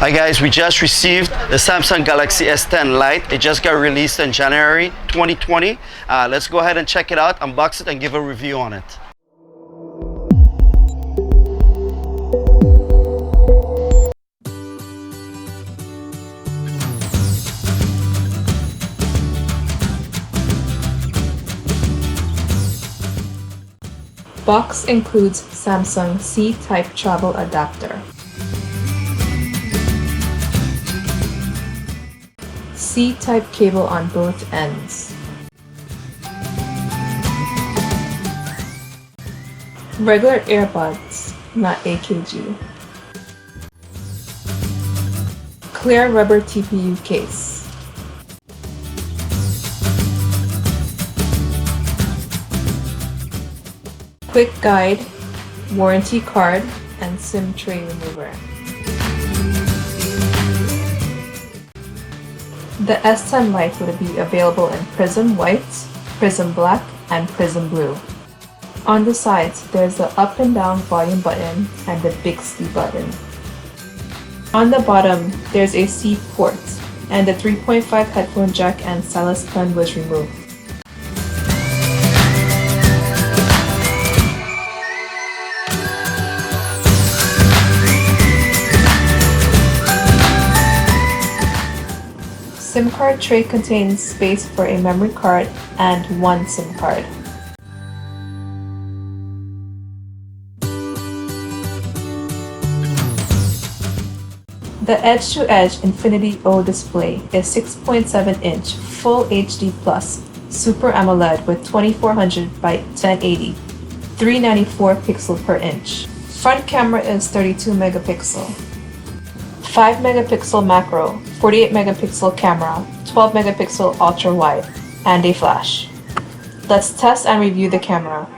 Hi guys, we just received the Samsung Galaxy S10 Lite. It just got released in January 2020. Let's go ahead and check it out, unbox it, and give a review on it. Box includes Samsung C-type travel adapter, C-type cable on both ends, regular earbuds, not AKG, clear rubber TPU case, quick guide, warranty card, and SIM tray remover. The S10 Lite will be available in Prism White, Prism Black, and Prism Blue. On the sides, there's the up and down volume button and the Bixby Button. On the bottom, there's a C port, and the 3.5 headphone jack and stylus pen was removed. SIM card tray contains space for a memory card and one SIM card. The edge-to-edge Infinity O display is 6.7-inch Full HD Plus Super AMOLED with 2400 by 1080, 394 pixel per inch. Front camera is 32 megapixel. 5 megapixel macro, 48 megapixel camera, 12 megapixel ultra wide, and a flash. Let's test and review the camera.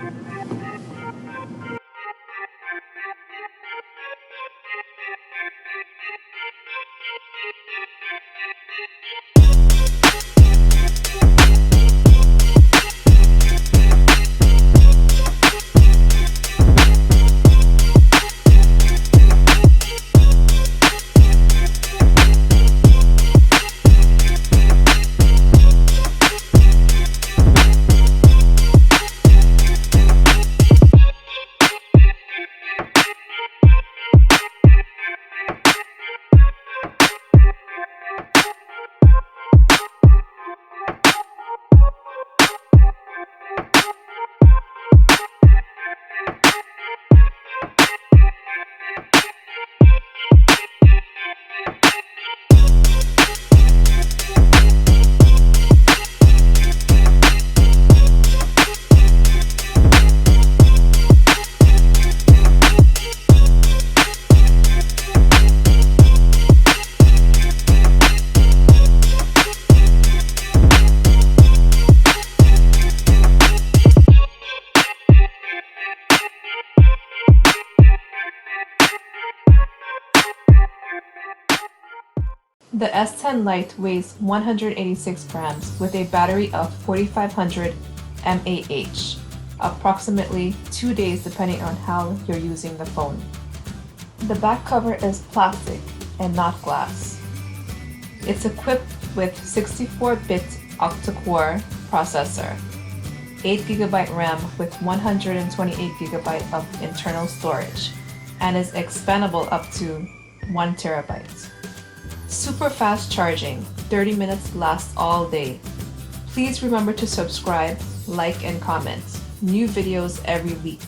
The S10 Lite weighs 186 grams with a battery of 4500 mAh, approximately 2 days depending on how you're using the phone. The back cover is plastic and not glass. It's equipped with 64-bit octa-core processor, 8GB RAM with 128GB of internal storage, and is expandable up to 1 terabyte. Super fast charging, 30 minutes lasts all day. Please remember to subscribe, like, and comment. New videos every week.